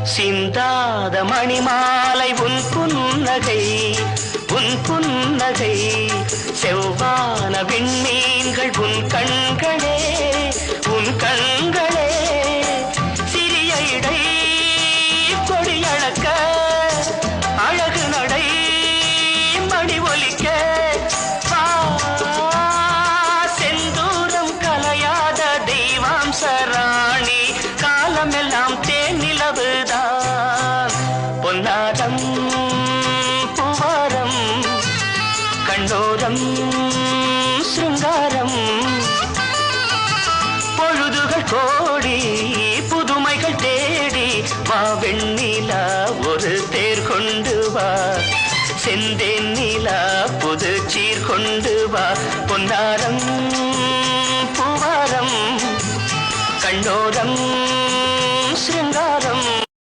சிந்தாத மணிமாலை உன் புன்னகை, உன் புன்னகை. செவ்வான விண்மீன்கள் உன் கண்களே, உன் கண்களே. சிறிய இடை கொடியளக்க, அழகு நடை மணி ஒலிக்க. செந்தூரம் கலையாத தெய்வாம்சராணி, காலமெல்லாம் தேனிலவுதான். பொன்னாரம் பூவாரம், கண்ணோரம் சிருங்காரம். பொழுதுகள் கோடி, புதுமைகள் தேடி வா வெண்ணிலா, ஒரு தேர் கொண்டு வா. செந்தேன் நிலா புது சீர் கொண்டு வா. பொன்னாரம் பூவாரம், கண்ணோரம்